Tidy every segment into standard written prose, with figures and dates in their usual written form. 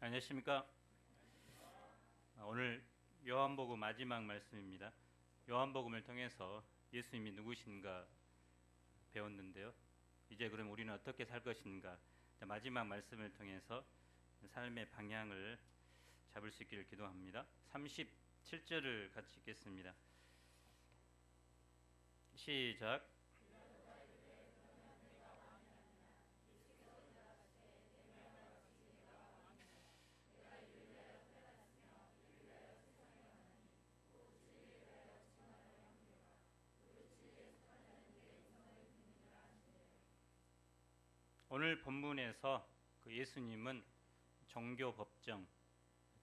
안녕하십니까. 오늘 요한복음 마지막 말씀입니다. 요한복음을 통해서 예수님이 누구신가 배웠는데요. 이제 그럼 우리는 어떻게 살 것인가, 마지막 말씀을 통해서 삶의 방향을 잡을 수 있기를 기도합니다. 37절을 같이 읽겠습니다. 시작. 오늘 본문에서 예수님은 종교 법정,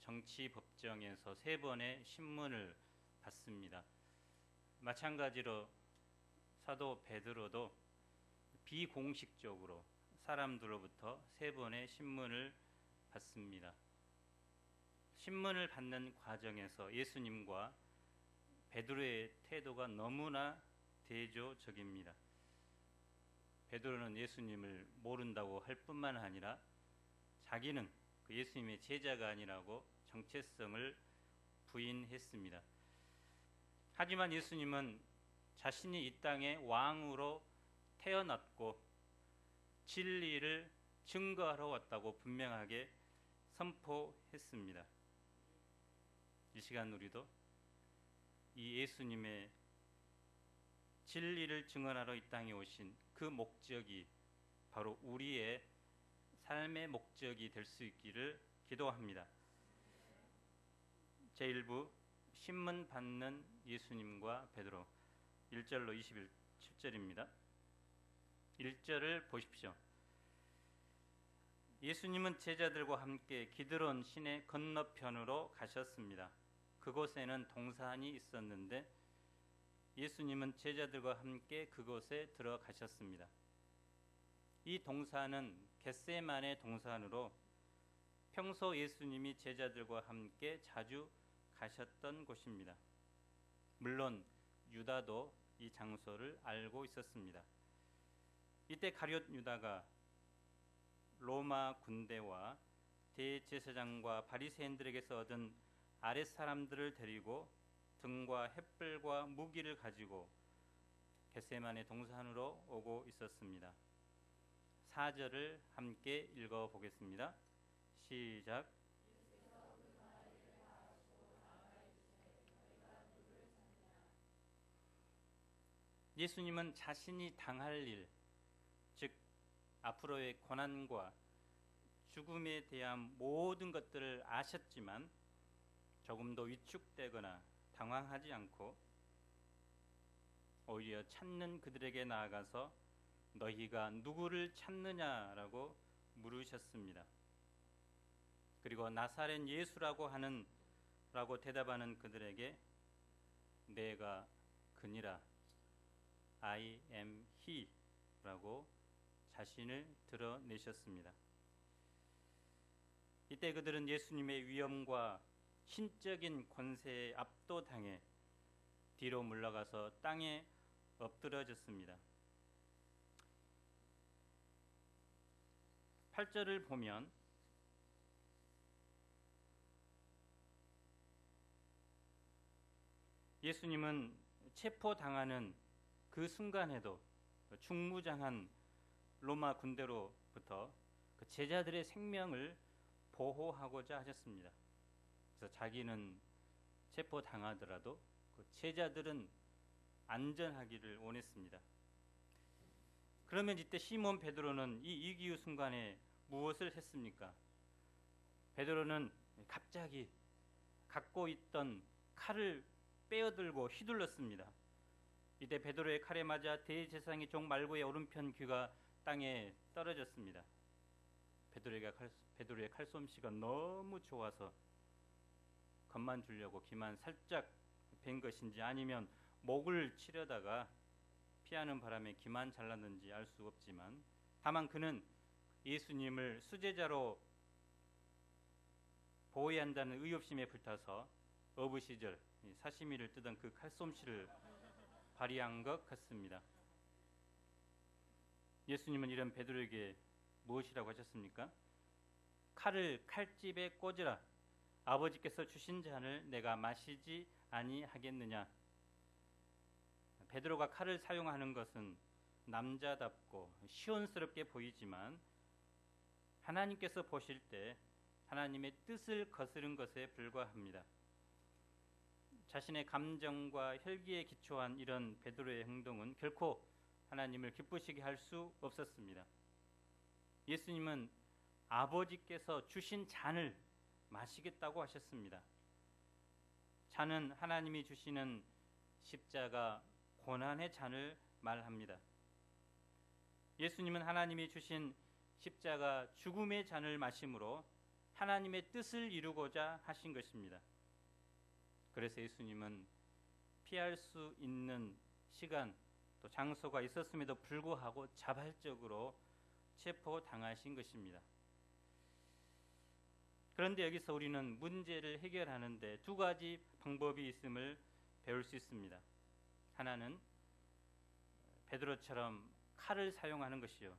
정치 법정에서 3번의 신문을 받습니다. 마찬가지로 사도 베드로도 비공식적으로 사람들로부터 3번의 신문을 받습니다. 신문을 받는 과정에서 예수님과 베드로의 태도가 너무나 대조적입니다. 베드로는 예수님을 모른다고 할 뿐만 아니라 자기는 예수님의 제자가 아니라고 정체성을 부인했습니다. 하지만 예수님은 자신이 이 땅에 왕으로 태어났고 진리를 증거하러 왔다고 분명하게 선포했습니다. 이 시간 우리도 이 예수님의 진리를 증언하러 이 땅에 오신 그 목적이 바로 우리의 삶의 목적이 될 수 있기를 기도합니다. 제1부 신문 받는 예수님과 베드로 1절로 27절입니다. 1절을 보십시오. 예수님은 제자들과 함께 기드론 시내 건너편으로 가셨습니다. 그곳에는 동산이 있었는데 예수님은 제자들과 함께 그곳에 들어가셨습니다. 이 동산은 겟세마네 동산으로 평소 예수님이 제자들과 함께 자주 가셨던 곳입니다. 물론 유다도 이 장소를 알고 있었습니다. 이때 가룟 유다가 로마 군대와 대제사장과 바리새인들에게서 얻은 아랫 사람들을 데리고 등과 횃불과 무기를 가지고 겟세마네 동산으로 오고 있었습니다. 4절을 함께 읽어보겠습니다. 시작. 예수님은 자신이 당할 일, 즉 앞으로의 고난과 죽음에 대한 모든 것들을 아셨지만 조금도 위축되거나 당황하지 않고 오히려 찾는 그들에게 나아가서 너희가 누구를 찾느냐라고 물으셨습니다. 그리고 나사렛 예수라고 대답하는 그들에게 내가 그니라 I am he 라고 자신을 드러내셨습니다. 이때 그들은 예수님의 위엄과 신적인 권세에 압도당해 뒤로 물러가서 땅에 엎드러졌습니다. 8절을 보면 예수님은 체포당하는 그 순간에도 충무장한 로마 군대로부터 그 제자들의 생명을 보호하고자 하셨습니다. 그래서 자기는 체포당하더라도 그 제자들은 안전하기를 원했습니다. 그러면 이때 시몬 베드로는 이 위기의 순간에 무엇을 했습니까? 베드로는 갑자기 갖고 있던 칼을 빼어들고 휘둘렀습니다. 이때 베드로의 칼에 맞아 대제사장의 종 말고의 오른편 귀가 땅에 떨어졌습니다. 베드로의 칼솜씨가 너무 좋아서 겁만 주려고 귀만 살짝 벤 것인지 아니면 목을 치려다가 피하는 바람에 귀만 잘랐는지 알 수 없지만 다만 그는 예수님을 수제자로 보호해야 한다는 의협심에 불타서 어부 시절 사시미를 뜨던 그 칼솜씨를 발휘한 것 같습니다. 예수님은 이런 베드로에게 무엇이라고 하셨습니까? 칼을 칼집에 꽂으라. 아버지께서 주신 잔을 내가 마시지 아니하겠느냐. 베드로가 칼을 사용하는 것은 남자답고 시온스럽게 보이지만 하나님께서 보실 때 하나님의 뜻을 거스른 것에 불과합니다. 자신의 감정과 혈기에 기초한 이런 베드로의 행동은 결코 하나님을 기쁘시게 할 수 없었습니다. 예수님은 아버지께서 주신 잔을 마시겠다고 하셨습니다. 잔은 하나님이 주시는 십자가 고난의 잔을 말합니다. 예수님은 하나님이 주신 십자가 죽음의 잔을 마심으로 하나님의 뜻을 이루고자 하신 것입니다. 그래서 예수님은 피할 수 있는 시간 또 장소가 있었음에도 불구하고 자발적으로 체포당하신 것입니다. 그런데 여기서 우리는 문제를 해결하는데 두 가지 방법이 있음을 배울 수 있습니다. 하나는 베드로처럼 칼을 사용하는 것이요.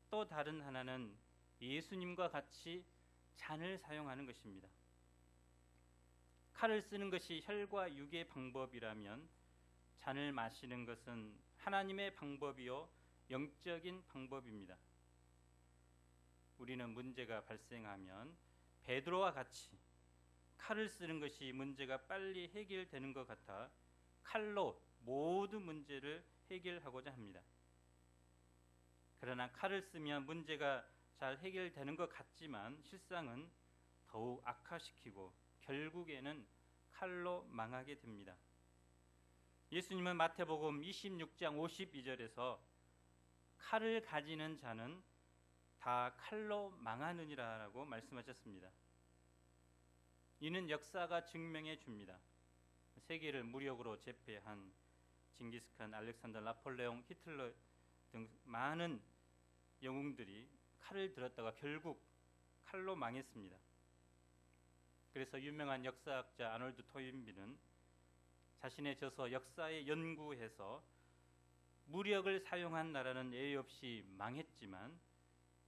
또 다른 하나는 예수님과 같이 잔을 사용하는 것입니다. 칼을 쓰는 것이 혈과 육의 방법이라면 잔을 마시는 것은 하나님의 방법이요 영적인 방법입니다. 우리는 문제가 발생하면 베드로와 같이 칼을 쓰는 것이 문제가 빨리 해결되는 것 같아 칼로 모든 문제를 해결하고자 합니다. 그러나 칼을 쓰면 문제가 잘 해결되는 것 같지만 실상은 더욱 악화시키고 결국에는 칼로 망하게 됩니다. 예수님은 마태복음 26장 52절에서 칼을 가지는 자는 다 칼로 망하느니라라고 말씀하셨습니다. 이는 역사가 증명해 줍니다. 세계를 무력으로 제패한 징기스칸, 알렉산더, 나폴레옹, 히틀러 등 많은 영웅들이 칼을 들었다가 결국 칼로 망했습니다. 그래서 유명한 역사학자 아놀드 토인비는 자신의 저서 역사에 연구해서 무력을 사용한 나라는 예의 없이 망했지만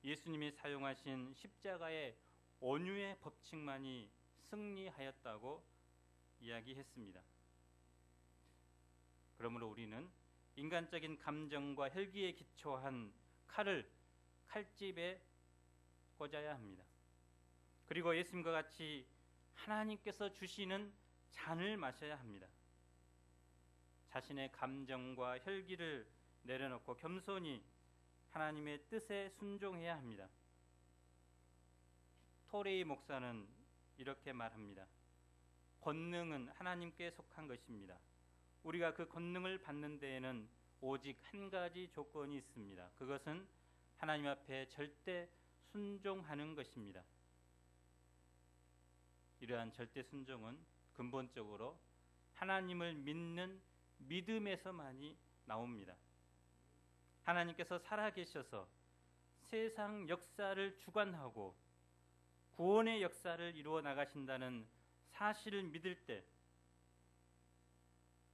예수님이 사용하신 십자가의 온유의 법칙만이 승리하였다고 이야기했습니다. 그러므로 우리는 인간적인 감정과 혈기에 기초한 칼을 칼집에 꽂아야 합니다. 그리고 예수님과 같이 하나님께서 주시는 잔을 마셔야 합니다. 자신의 감정과 혈기를 내려놓고 겸손히 하나님의 뜻에 순종해야 합니다. 토레이 목사는 이렇게 말합니다. 권능은 하나님께 속한 것입니다. 우리가 그 권능을 받는 데에는 오직 한 가지 조건이 있습니다. 그것은 하나님 앞에 절대 순종하는 것입니다. 이러한 절대 순종은 근본적으로 하나님을 믿는 믿음에서만이 나옵니다. 하나님께서 살아계셔서 세상 역사를 주관하고 구원의 역사를 이루어 나가신다는 사실을 믿을 때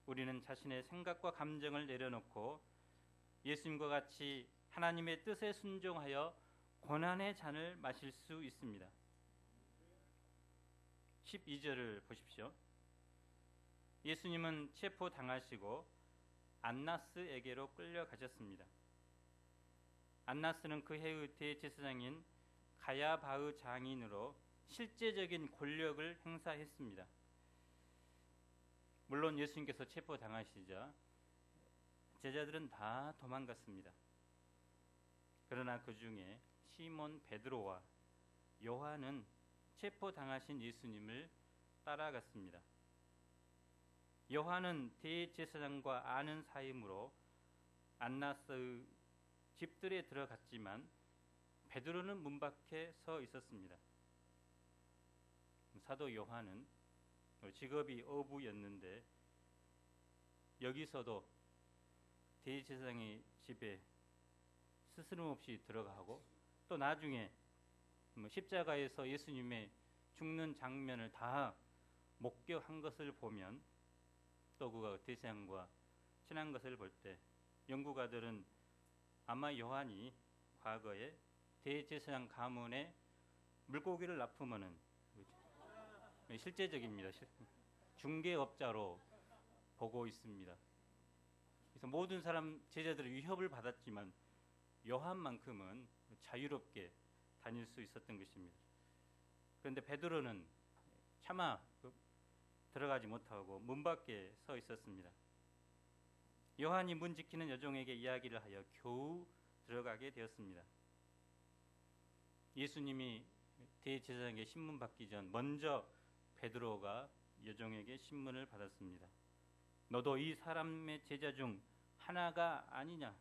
우리는 자신의 생각과 감정을 내려놓고 예수님과 같이 하나님의 뜻에 순종하여 고난의 잔을 마실 수 있습니다. 12절을 보십시오. 예수님은 체포당하시고 안나스에게로 끌려가셨습니다. 안나스는 그 해의 대제사장인 가야바의 장인으로 실제적인 권력을 행사했습니다. 물론 예수님께서 체포당하시자 제자들은 다 도망갔습니다. 그러나 그 중에 시몬 베드로와 요한은 체포당하신 예수님을 따라갔습니다. 요한은 대제사장과 아는 사이므로 안나스의 집들에 들어갔지만 베드로는 문 밖에 서 있었습니다. 사도 요한은 직업이 어부였는데 여기서도 대제사장의 집에 스스럼없이 들어가고 또 나중에 십자가에서 예수님의 죽는 장면을 다 목격한 것을 보면 또 그가 대제사장과 친한 것을 볼 때 연구가들은 아마 요한이 과거에 대제사장 가문의 물고기를 납품하는 실제적입니다. 중개업자로 보고 있습니다. 그래서 모든 사람 제자들은 위협을 받았지만 요한만큼은 자유롭게 다닐 수 있었던 것입니다. 그런데 베드로는 차마 들어가지 못하고 문 밖에 서 있었습니다. 요한이 문 지키는 여종에게 이야기를 하여 겨우 들어가게 되었습니다. 예수님이 대제사장에게 신문 받기 전 먼저 베드로가 여종에게 신문을 받았습니다. 너도 이 사람의 제자 중 하나가 아니냐?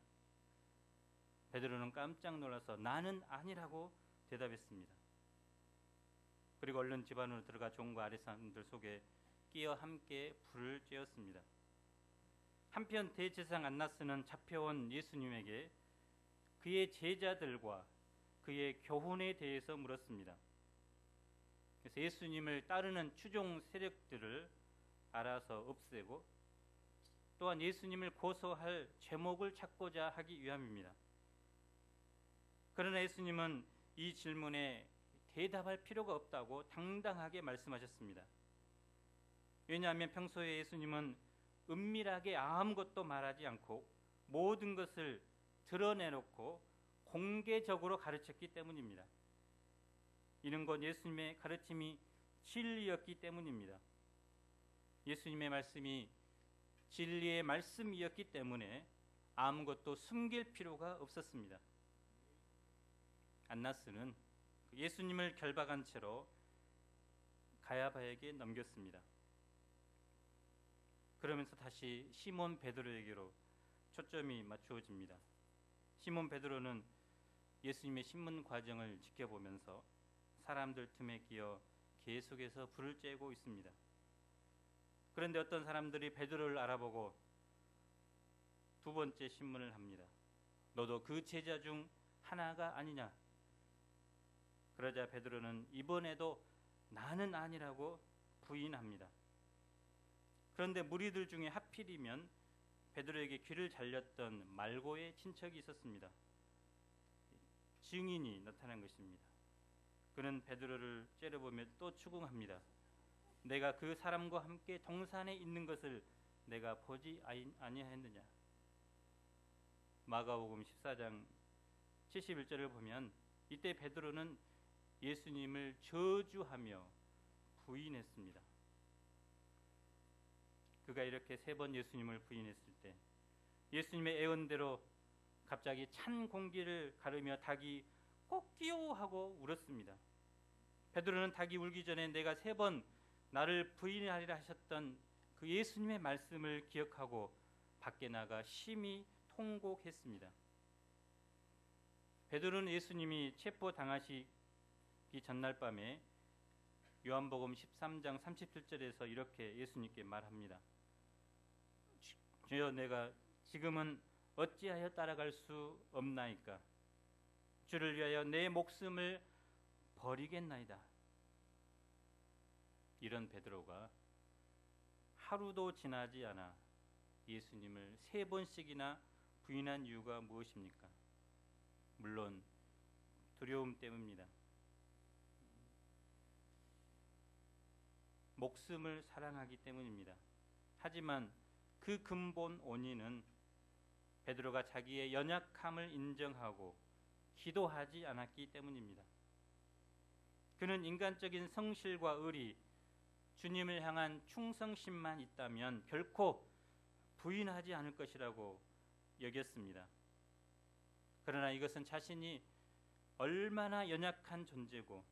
베드로는 깜짝 놀라서 나는 아니라고 대답했습니다. 그리고 얼른 집 안으로 들어가 종과 아랫 사람들 속에 끼어 함께 불을 쬐었습니다. 한편 대제사장 안나스는 잡혀온 예수님에게 그의 제자들과 그의 교훈에 대해서 물었습니다. 그래서 예수님을 따르는 추종 세력들을 알아서 없애고 또한 예수님을 고소할 제목을 찾고자 하기 위함입니다. 그러나 예수님은 이 질문에 대답할 필요가 없다고 당당하게 말씀하셨습니다. 왜냐하면 평소에 예수님은 은밀하게 아무것도 말하지 않고 모든 것을 드러내놓고 공개적으로 가르쳤기 때문입니다. 이는 곧 예수님의 가르침이 진리였기 때문입니다. 예수님의 말씀이 진리의 말씀이었기 때문에 아무것도 숨길 필요가 없었습니다. 안나스는 예수님을 결박한 채로 가야바에게 넘겼습니다. 그러면서 다시 시몬 베드로에게로 초점이 맞추어집니다. 시몬 베드로는 예수님의 신문 과정을 지켜보면서 사람들 틈에 끼어 계속해서 불을 쬐고 있습니다. 그런데 어떤 사람들이 베드로를 알아보고 두 번째 신문을 합니다. 너도 그 제자 중 하나가 아니냐? 그러자 베드로는 이번에도 나는 아니라고 부인합니다. 그런데 무리들 중에 하필이면 베드로에게 귀를 잘렸던 말고의 친척이 있었습니다. 증인이 나타난 것입니다. 그는 베드로를 째려보며 또 추궁합니다. 내가 그 사람과 함께 동산에 있는 것을 내가 보지 아니하였느냐? 마가복음 14장 71절을 보면 이때 베드로는 예수님을 저주하며 부인했습니다. 그가 이렇게 3번 예수님을 부인했을 때 예수님의 애언대로 갑자기 찬 공기를 가르며 닭이 꼭끼요 하고 울었습니다. 베드로는 닭이 울기 전에 내가 3번 나를 부인하리라 하셨던 그 예수님의 말씀을 기억하고 밖에 나가 심히 통곡했습니다. 베드로는 예수님이 체포당하시기 전날 밤에 요한복음 13장 37절에서 이렇게 예수님께 말합니다. 주여, 내가 지금은 어찌하여 따라갈 수 없나이까? 주를 위하여 내 목숨을 버리겠나이다. 이런 베드로가 하루도 지나지 않아 예수님을 3번씩이나 부인한 이유가 무엇입니까? 물론 두려움 때문입니다. 목숨을 사랑하기 때문입니다. 하지만 그 근본 원인은 베드로가 자기의 연약함을 인정하고 기도하지 않았기 때문입니다. 그는 인간적인 성실과 의리, 주님을 향한 충성심만 있다면 결코 부인하지 않을 것이라고 여겼습니다. 그러나 이것은 자신이 얼마나 연약한 존재고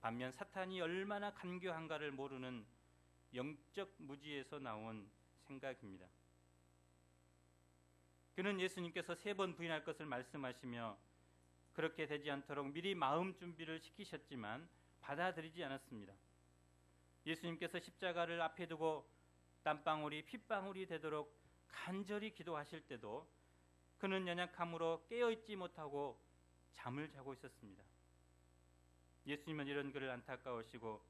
반면 사탄이 얼마나 간교한가를 모르는 영적 무지에서 나온 생각입니다. 그는 예수님께서 3번 부인할 것을 말씀하시며 그렇게 되지 않도록 미리 마음 준비를 시키셨지만 받아들이지 않았습니다. 예수님께서 십자가를 앞에 두고 땀방울이 핏방울이 되도록 간절히 기도하실 때도 그는 연약함으로 깨어있지 못하고 잠을 자고 있었습니다. 예수님은 이런 그를 안타까우시고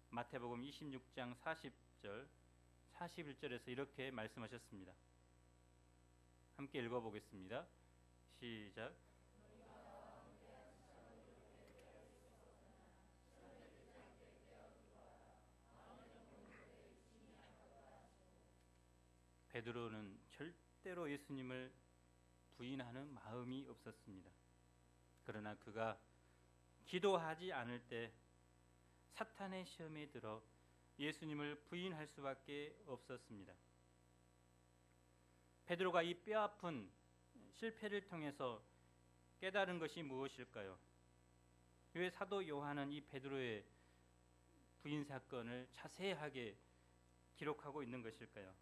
마태복음 26장 40절 41절에서 이렇게 말씀하셨습니다. 함께 읽어보겠습니다. 시작. 베드로는 절대로 예수님을 부인하는 마음이 없었습니다. 그러나 그가 기도하지 않을 때 사탄의 시험에 들어 예수님을 부인할 수밖에 없었습니다. 베드로가 이 뼈아픈 실패를 통해서 깨달은 것이 무엇일까요? 왜 사도 요한은 이 베드로의 부인 사건을 자세하게 기록하고 있는 것일까요?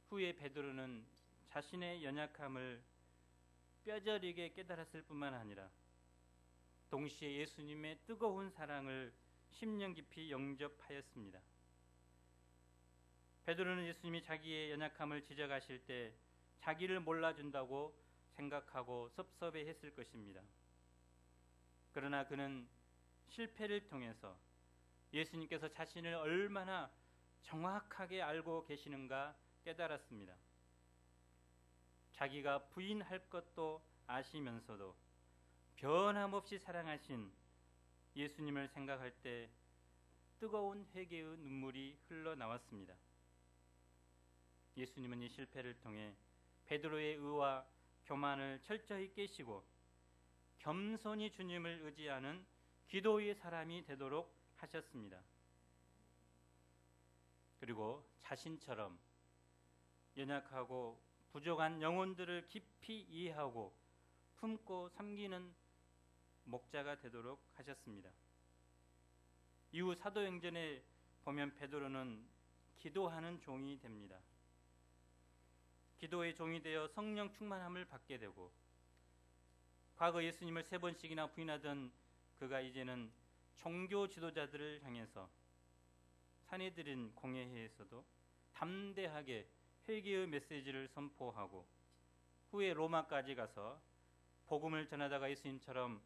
후에 베드로는 자신의 연약함을 뼈저리게 깨달았을 뿐만 아니라 동시에 예수님의 뜨거운 사랑을 심령 깊이 영접하였습니다. 베드로는 예수님이 자기의 연약함을 지적하실 때 자기를 몰라준다고 생각하고 섭섭해했을 것입니다. 그러나 그는 실패를 통해서 예수님께서 자신을 얼마나 정확하게 알고 계시는가 깨달았습니다. 자기가 부인할 것도 아시면서도 변함없이 사랑하신 예수님을 생각할 때 뜨거운 회개의 눈물이 흘러나왔습니다. 예수님은 이 실패를 통해 베드로의 의와 교만을 철저히 깨시고 겸손히 주님을 의지하는 기도의 사람이 되도록 하셨습니다. 그리고 자신처럼 연약하고 부족한 영혼들을 깊이 이해하고 품고 섬기는 목자가 되도록 하셨습니다. 이후 사도행전에 보면 베드로는 기도하는 종이 됩니다. 기도의 종이 되어 성령 충만함을 받게 되고 과거 예수님을 3번씩이나 부인하던 그가 이제는 종교 지도자들을 향해서 산헤드린 공회에서도 담대하게 회개의 메시지를 선포하고 후에 로마까지 가서 복음을 전하다가 예수님처럼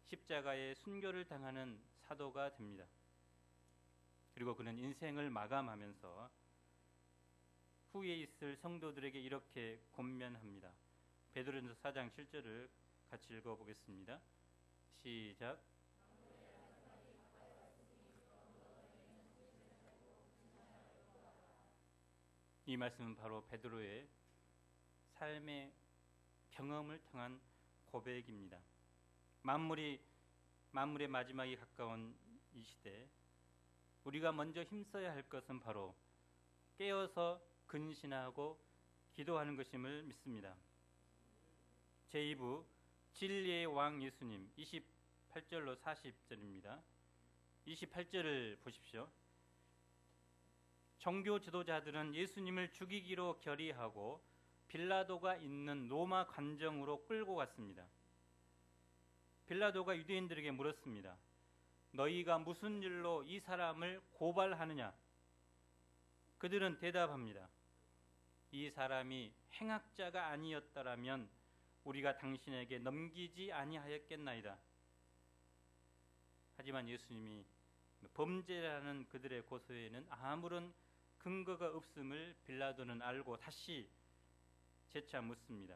십자가의 순교를 당하는 사도가 됩니다. 그리고 그는 인생을 마감하면서 후에 있을 성도들에게 이렇게 권면합니다. 베드로전서 4장 7절을 같이 읽어보겠습니다. 시작. 이 말씀은 바로 베드로의 삶의 경험을 통한 고백입니다. 만물의 마지막이 가까운 이 시대, 우리가 먼저 힘써야 할 것은 바로 깨어서 근신하고 기도하는 것임을 믿습니다. 제2부 진리의 왕 예수님 28절로 40절입니다. 28절을 보십시오. 종교 지도자들은 예수님을 죽이기로 결의하고 빌라도가 있는 로마 관정으로 끌고 갔습니다. 빌라도가 유대인들에게 물었습니다. 너희가 무슨 일로 이 사람을 고발하느냐? 그들은 대답합니다. 이 사람이 행악자가 아니었더라면 우리가 당신에게 넘기지 아니하였겠나이다. 하지만 예수님이 범죄라는 그들의 고소에는 아무런 근거가 없음을 빌라도는 알고 다시 재차 묻습니다.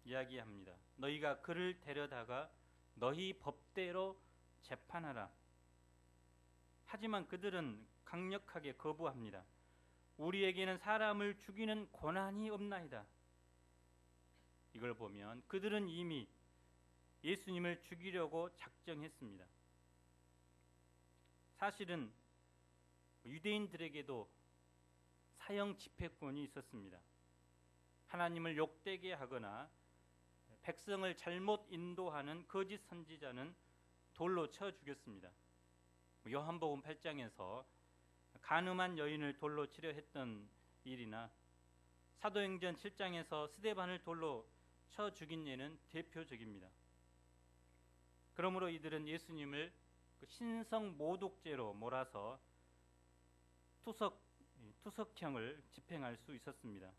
이야기합니다. 너희가 그를 데려다가 너희 법대로 재판하라. 하지만 그들은 강력하게 거부합니다. 우리에게는 사람을 죽이는 권한이 없나이다. 이걸 보면 그들은 이미 예수님을 죽이려고 작정했습니다. 사실은 유대인들에게도 사형 집행권이 있었습니다. 하나님을 욕되게 하거나 백성을 잘못 인도하는 거짓 선지자는 돌로 쳐 죽였습니다. 요한복음 8장에서 간음한 여인을 돌로 치려 했던 일이나 사도행전 7장에서 스데반을 돌로 쳐 죽인 예는 대표적입니다. 그러므로 이들은 예수님을 신성 모독죄로 몰아서 투석형을 집행할 수 있었습니다.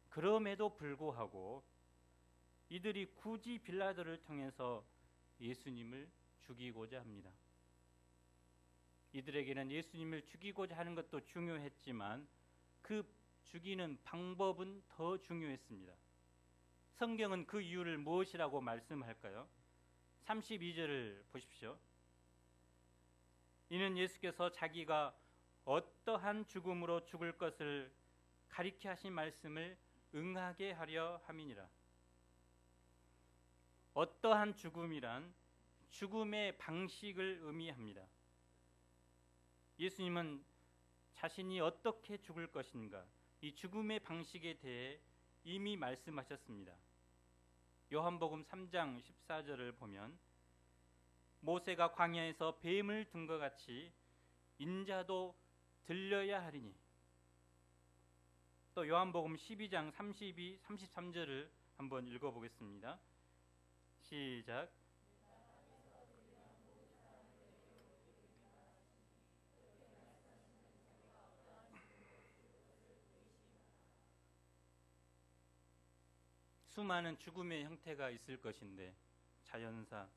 그럼에도 불구하고 이들이 굳이 빌라도를 통해서 예수님을 죽이고자 합니다. 이들에게는 예수님을 죽이고자 하는 것도 중요했지만 그 죽이는 방법은 더 중요했습니다. 성경은 그 이유를 무엇이라고 말씀할까요? 32절을 보십시오. 이는 예수께서 자기가 어떠한 죽음으로 죽을 것을 가리켜 하신 말씀을 응하게 하려 함이니라. 어떠한 죽음이란 죽음의 방식을 의미합니다. 예수님은 자신이 어떻게 죽을 것인가, 이 죽음의 방식에 대해 이미 말씀하셨습니다. 요한복음 3장 14절을 보면 모세가 광야에서 뱀을 든 것 같이 인자도 들려야 하리니, 또 요한복음 12장 32, 33절을 한번 읽어보겠습니다. 시작. 수많은 죽음의 형태가 있을 것인데, 자연사,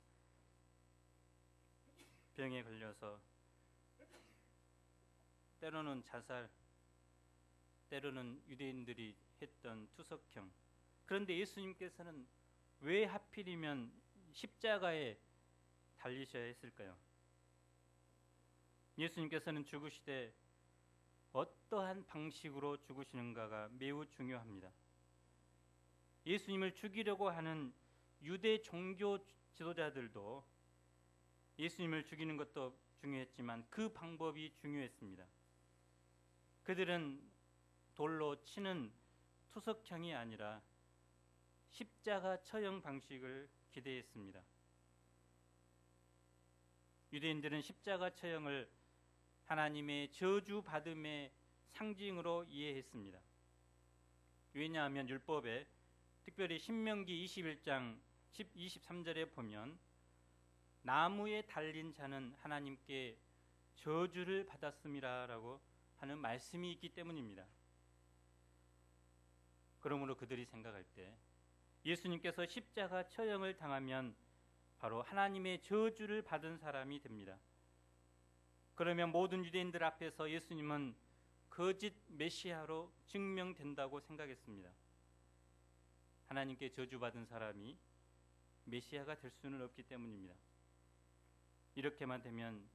병에 걸려서, 때로는 자살, 때로는 유대인들이 했던 투석형. 그런데 예수님께서는 왜 하필이면 십자가에 달리셔야 했을까요? 예수님께서는 죽으시되 어떠한 방식으로 죽으시는가가 매우 중요합니다. 예수님을 죽이려고 하는 유대 종교 지도자들도 예수님을 죽이는 것도 중요했지만 그 방법이 중요했습니다. 그들은 돌로 치는 투석형이 아니라 십자가 처형 방식을 기대했습니다. 유대인들은 십자가 처형을 하나님의 저주받음의 상징으로 이해했습니다. 왜냐하면 율법에, 특별히 신명기 21장 23절에 보면 나무에 달린 자는 하나님께 저주를 받았음이라라고 하는 말씀이 있기 때문입니다. 그러므로 그들이 생각할 때 예수님께서 십자가 처형을 당하면 바로 하나님의 저주를 받은 사람이 됩니다. 그러면 모든 유대인들 앞에서 예수님은 거짓 메시아로 증명된다고 생각했습니다. 하나님께 저주받은 사람이 메시아가 될 수는 없기 때문입니다. 이렇게만 되면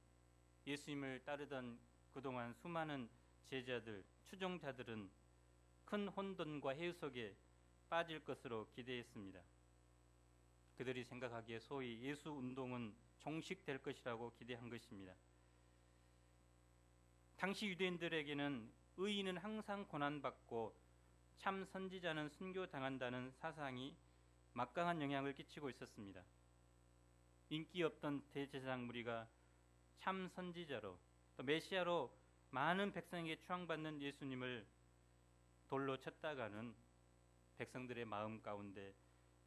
예수님을 따르던 그동안 수많은 제자들, 추종자들은 큰 혼돈과 해유 속에 빠질 것으로 기대했습니다. 그들이 생각하기에 소위 예수 운동은 종식될 것이라고 기대한 것입니다. 당시 유대인들에게는 의인은 항상 고난받고 참 선지자는 순교당한다는 사상이 막강한 영향을 끼치고 있었습니다. 인기 없던 대제사장 무리가 참 선지자로, 또 메시아로 많은 백성에게 추앙받는 예수님을 돌로 쳤다가는 백성들의 마음 가운데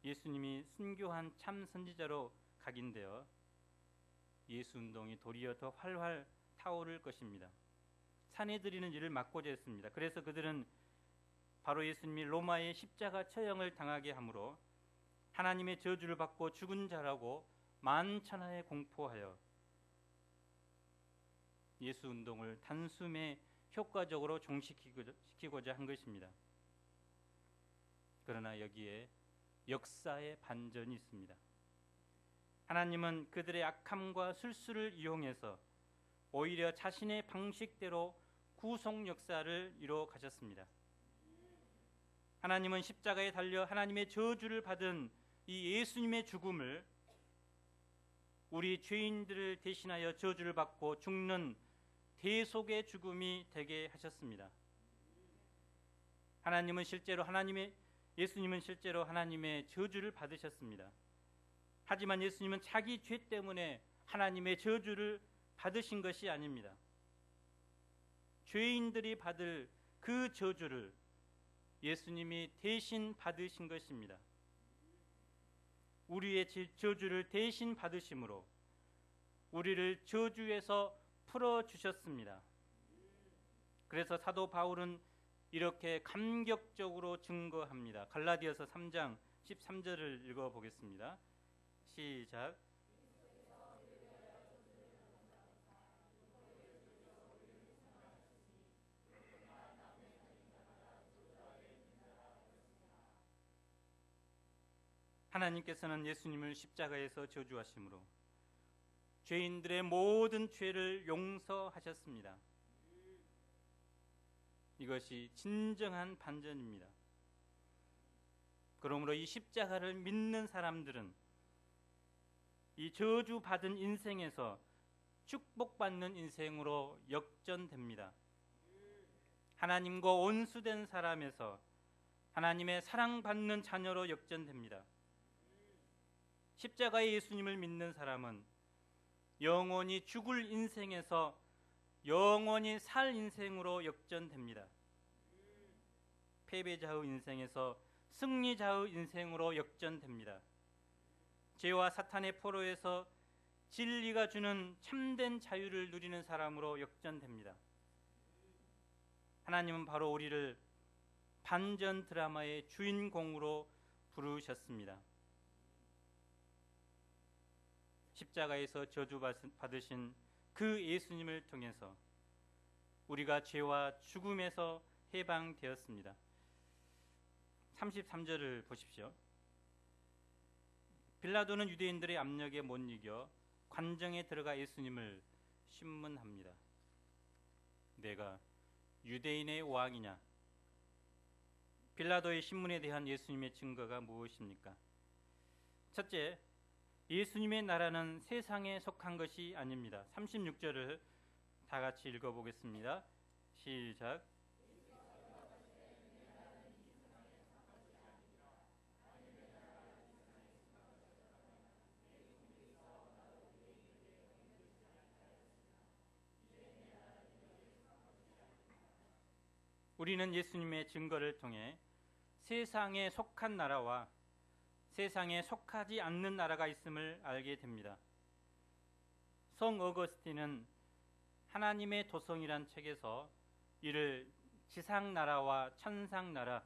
예수님이 순교한 참 선지자로 각인되어 예수 운동이 도리어 더 활활 타오를 것입니다. 사내들이는 이를 막고자 했습니다. 그래서 그들은 바로 예수님이 로마의 십자가 처형을 당하게 함으로 하나님의 저주를 받고 죽은 자라고 만천하에 공포하여 예수 운동을 단숨에 효과적으로 종식시키고자 한 것입니다. 그러나 여기에 역사의 반전이 있습니다. 하나님은 그들의 악함과 술수를 이용해서 오히려 자신의 방식대로 구속 역사를 이루어 가셨습니다. 하나님은 십자가에 달려 하나님의 저주를 받은 이 예수님의 죽음을 우리 죄인들을 대신하여 저주를 받고 죽는 대속의 죽음이 되게 하셨습니다. 예수님은 실제로 하나님의 저주를 받으셨습니다. 하지만 예수님은 자기 죄 때문에 하나님의 저주를 받으신 것이 아닙니다. 죄인들이 받을 그 저주를 예수님이 대신 받으신 것입니다. 우리의 저주를 대신 받으심으로 우리를 저주에서 풀어주셨습니다. 그래서 사도 바울은 이렇게 감격적으로 증거합니다. 갈라디아서 3장 13절을 읽어보겠습니다. 시작. 하나님께서는 예수님을 십자가에서 저주하심으로 죄인들의 모든 죄를 용서하셨습니다. 이것이 진정한 반전입니다. 그러므로 이 십자가를 믿는 사람들은 이 저주받은 인생에서 축복받는 인생으로 역전됩니다. 하나님과 원수된 사람에서 하나님의 사랑받는 자녀로 역전됩니다. 십자가의 예수님을 믿는 사람은 영원히 죽을 인생에서 영원히 살 인생으로 역전됩니다. 패배자의 인생에서 승리자의 인생으로 역전됩니다. 죄와 사탄의 포로에서 진리가 주는 참된 자유를 누리는 사람으로 역전됩니다. 하나님은 바로 우리를 반전 드라마의 주인공으로 부르셨습니다. 십자가에서 저주받으신 그 예수님을 통해서 우리가 죄와 죽음에서 해방되었습니다. 33절을 보십시오. 빌라도는 유대인들의 압력에 못 이겨 관정에 들어가 예수님을 신문합니다. 내가 유대인의 왕이냐? 빌라도의 신문에 대한 예수님의 증거가 무엇입니까? 첫째, 예수님의 나라는 세상에 속한 것이 아닙니다. 36절을 다 같이 읽어보겠습니다. 시작. 우리는 예수님의 증거를 통해 세상에 속한 나라와 세상에 속하지 않는 나라가 있음을 알게 됩니다. 성 어거스틴은 하나님의 도성이란 책에서 이를 지상나라와 천상나라,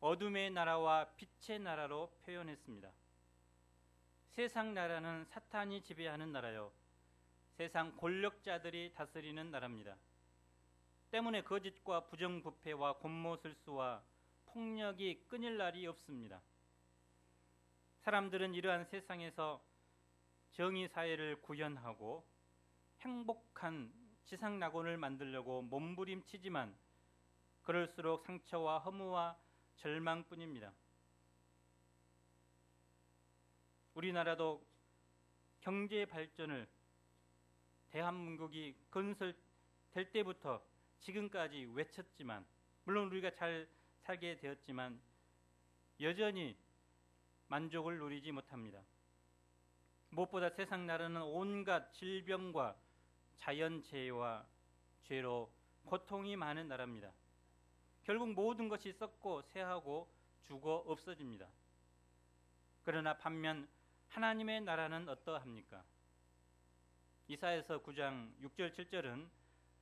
어둠의 나라와 빛의 나라로 표현했습니다. 세상 나라는 사탄이 지배하는 나라요, 세상 권력자들이 다스리는 나라입니다. 때문에 거짓과 부정부패와 권모술수와 폭력이 끊일 날이 없습니다. 사람들은 이러한 세상에서 정의사회를 구현하고 행복한 지상낙원을 만들려고 몸부림치지만 그럴수록 상처와 허무와 절망뿐입니다. 우리나라도 경제 발전을 대한민국이 건설될 때부터 지금까지 외쳤지만, 물론 우리가 잘 살게 되었지만 여전히 만족을 누리지 못합니다. 무엇보다 세상 나라는 온갖 질병과 자연재해와 죄로 고통이 많은 나라입니다. 결국 모든 것이 썩고 쇠하고 죽어 없어집니다. 그러나 반면 하나님의 나라는 어떠합니까? 이사야서 9장 6절 7절은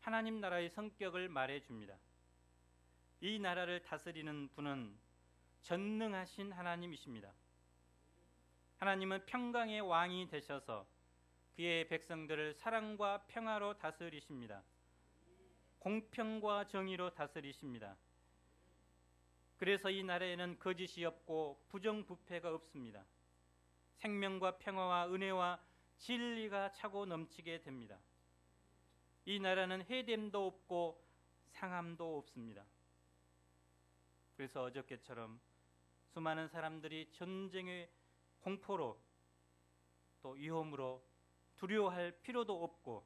하나님 나라의 성격을 말해줍니다. 이 나라를 다스리는 분은 전능하신 하나님이십니다. 하나님은 평강의 왕이 되셔서 그의 백성들을 사랑과 평화로 다스리십니다. 공평과 정의로 다스리십니다. 그래서 이 나라에는 거짓이 없고 부정부패가 없습니다. 생명과 평화와 은혜와 진리가 차고 넘치게 됩니다. 이 나라는 해됨도 없고 상함도 없습니다. 그래서 어저께처럼 수많은 사람들이 전쟁의 공포로 또 위험으로 두려워할 필요도 없고,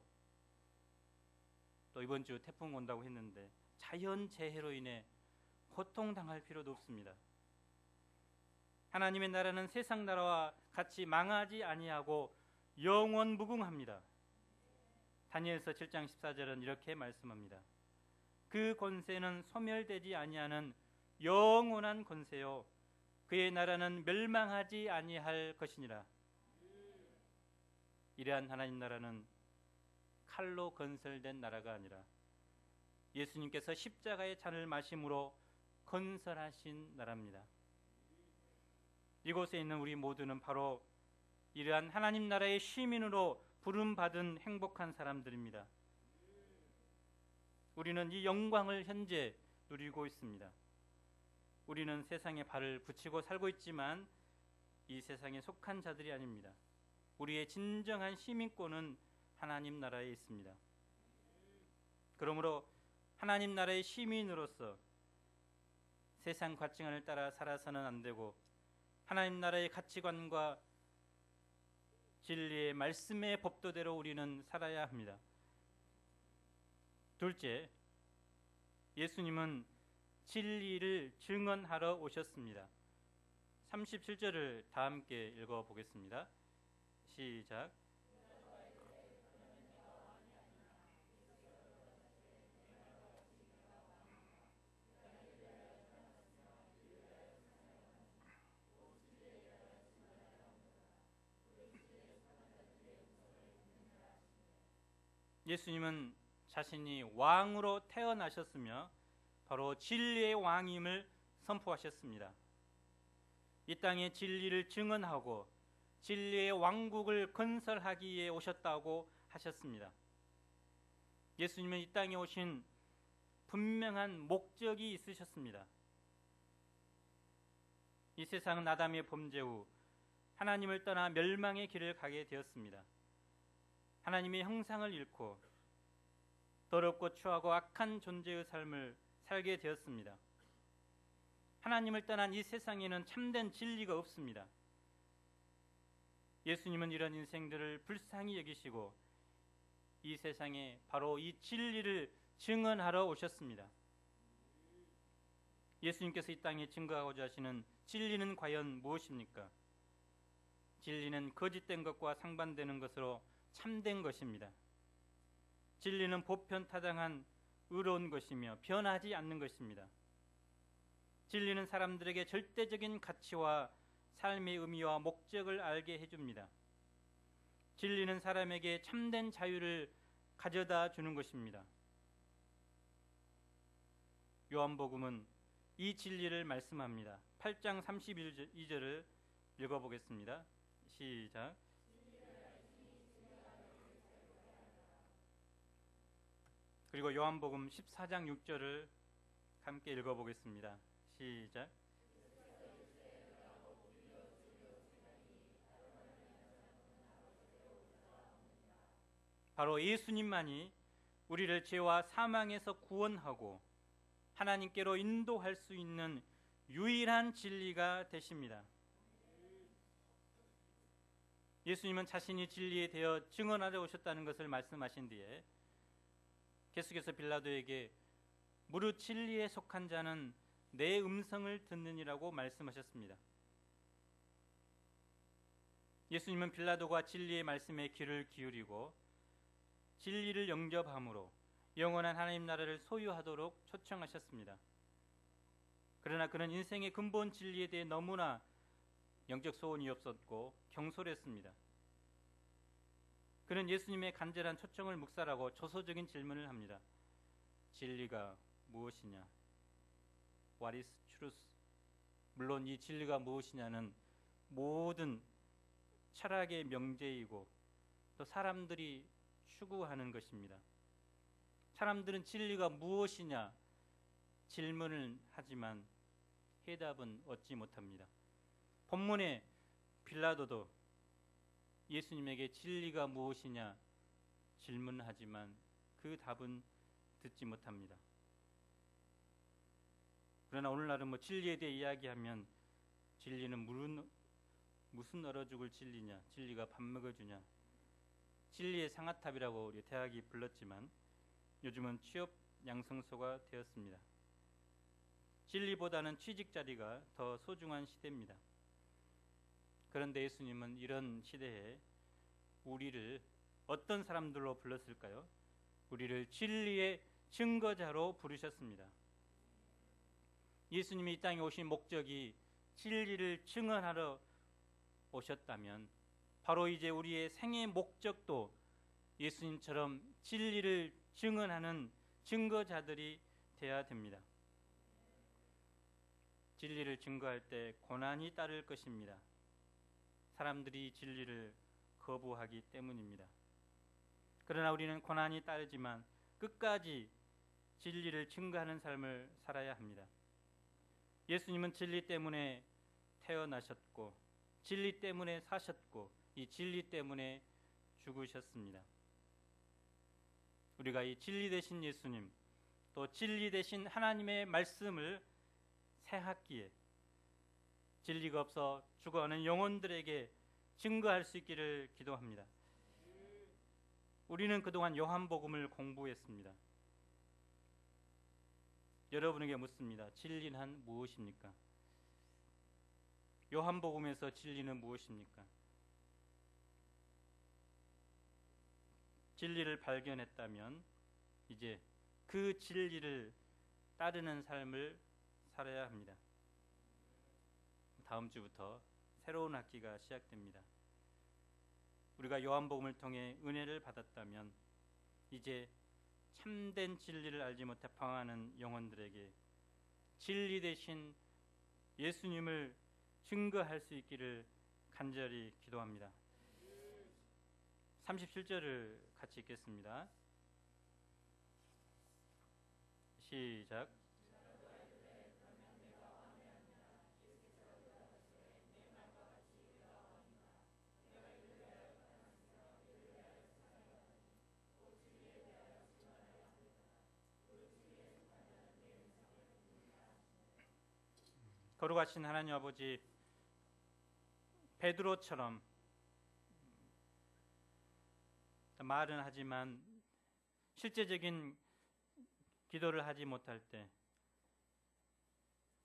또 이번 주 태풍 온다고 했는데 자연재해로 인해 고통당할 필요도 없습니다. 하나님의 나라는 세상 나라와 같이 망하지 아니하고 영원무궁합니다. 다니엘서 7장 14절은 이렇게 말씀합니다. 그 권세는 소멸되지 아니하는 영원한 권세요, 그의 나라는 멸망하지 아니할 것이니라. 이러한 하나님 나라는 칼로 건설된 나라가 아니라 예수님께서 십자가의 잔을 마심으로 건설하신 나라입니다. 이곳에 있는 우리 모두는 바로 이러한 하나님 나라의 시민으로 부름받은 행복한 사람들입니다. 우리는 이 영광을 현재 누리고 있습니다. 우리는 세상에 발을 붙이고 살고 있지만 이 세상에 속한 자들이 아닙니다. 우리의 진정한 시민권은 하나님 나라에 있습니다. 그러므로 하나님 나라의 시민으로서 세상 가치관을 따라 살아서는 안 되고 하나님 나라의 가치관과 진리의 말씀의 법도대로 우리는 살아야 합니다. 둘째, 예수님은 진리를 증언하러 오셨습니다. 37절을 다 함께 읽어보겠습니다. 시작. 예수님은 자신이 왕으로 태어나셨으며 바로 진리의 왕임을 선포하셨습니다. 이 땅에 진리를 증언하고 진리의 왕국을 건설하기 위해 오셨다고 하셨습니다. 예수님은 이 땅에 오신 분명한 목적이 있으셨습니다. 이 세상은 아담의 범죄 후 하나님을 떠나 멸망의 길을 가게 되었습니다. 하나님의 형상을 잃고 더럽고 추하고 악한 존재의 삶을 살게 되었습니다. 하나님을 떠난 이 세상에는 참된 진리가 없습니다. 예수님은 이런 인생들을 불쌍히 여기시고 이 세상에 바로 이 진리를 증언하러 오셨습니다. 예수님께서 이 땅에 증거하고자 하시는 진리는 과연 무엇입니까? 진리는 거짓된 것과 상반되는 것으로 참된 것입니다. 진리는 보편타당한 의로운 것이며 변하지 않는 것입니다. 진리는 사람들에게 절대적인 가치와 삶의 의미와 목적을 알게 해줍니다. 진리는 사람에게 참된 자유를 가져다 주는 것입니다. 요한복음은 이 진리를 말씀합니다. 8장 32절을 읽어보겠습니다. 시작. 그리고 요한복음 14장 6절을 함께 읽어보겠습니다. 시작. 바로 예수님만이 우리를 죄와 사망에서 구원하고 하나님께로 인도할 수 있는 유일한 진리가 되십니다. 예수님은 자신이 진리에 대해 증언하러 오셨다는 것을 말씀하신 뒤에 계속해서 빌라도에게 무릇 진리에 속한 자는 내 음성을 듣느니라고 말씀하셨습니다. 예수님은 빌라도가 진리의 말씀에 귀를 기울이고 진리를 영접함으로 영원한 하나님 나라를 소유하도록 초청하셨습니다. 그러나 그는 인생의 근본 진리에 대해 너무나 영적 소원이 없었고 경솔했습니다. 그는 예수님의 간절한 초청을 묵살하고 조소적인 질문을 합니다. 진리가 무엇이냐? What is truth? 물론 이 진리가 무엇이냐는 모든 철학의 명제이고 또 사람들이 추구하는 것입니다. 사람들은 진리가 무엇이냐 질문을 하지만 해답은 얻지 못합니다. 본문의 빌라도도 예수님에게 진리가 무엇이냐 질문하지만 그 답은 듣지 못합니다. 그러나 오늘날은 진리에 대해 이야기하면 진리는 무슨 얼어 죽을 진리냐, 진리가 밥 먹여주냐, 진리의 상아탑이라고 우리 대학이 불렀지만 요즘은 취업 양성소가 되었습니다. 진리보다는 취직 자리가 더 소중한 시대입니다. 그런데 예수님은 이런 시대에 우리를 어떤 사람들로 불렀을까요? 우리를 진리의 증거자로 부르셨습니다. 예수님이 이 땅에 오신 목적이 진리를 증언하러 오셨다면 바로 이제 우리의 생애 목적도 예수님처럼 진리를 증언하는 증거자들이 되어야 됩니다. 진리를 증거할 때 고난이 따를 것입니다. 사람들이 진리를 거부하기 때문입니다. 그러나 우리는 고난이 따르지만 끝까지 진리를 증거하는 삶을 살아야 합니다. 예수님은 진리 때문에 태어나셨고 진리 때문에 사셨고 이 진리 때문에 죽으셨습니다. 우리가 이 진리 되신 예수님, 또 진리 대신 하나님의 말씀을 새 학기에 진리가 없어 죽어가는 영혼들에게 증거할 수 있기를 기도합니다. 우리는 그동안 요한복음을 공부했습니다. 여러분에게 묻습니다. 진리는 무엇입니까? 요한복음에서 진리는 무엇입니까? 진리를 발견했다면 이제 그 진리를 따르는 삶을 살아야 합니다. 다음 주부터 새로운 학기가 시작됩니다. 우리가 요한복음을 통해 은혜를 받았다면 이제 참된 진리를 알지 못해 방황하는 영혼들에게 진리 대신 예수님을 증거할 수 있기를 간절히 기도합니다. 37절을 같이 읽겠습니다. 시작. 거룩하신 하나님 아버지, 베드로처럼 말은 하지만 실제적인 기도를 하지 못할 때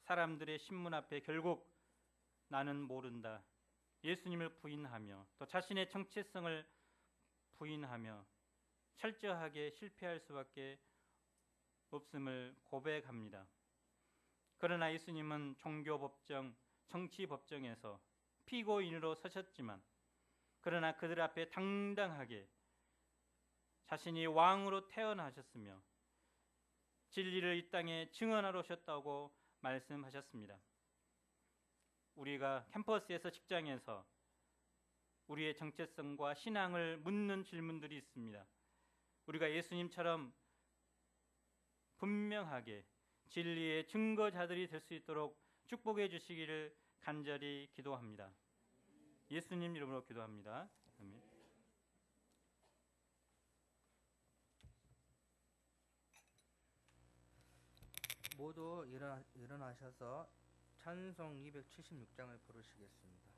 사람들의 신문 앞에 결국 나는 모른다, 예수님을 부인하며 또 자신의 정체성을 부인하며 철저하게 실패할 수밖에 없음을 고백합니다. 그러나 예수님은 종교법정, 정치법정에서 피고인으로 서셨지만 그러나 그들 앞에 당당하게 자신이 왕으로 태어나셨으며 진리를 이 땅에 증언하러 오셨다고 말씀하셨습니다. 우리가 캠퍼스에서, 직장에서 우리의 정체성과 신앙을 묻는 질문들이 있습니다. 우리가 예수님처럼 분명하게 진리의 증거자들이 될 수 있도록 축복해 주시기를 간절히 기도합니다. 예수님 이름으로 기도합니다. 아멘. 모두 일어나셔서 찬송 276장을 부르시겠습니다.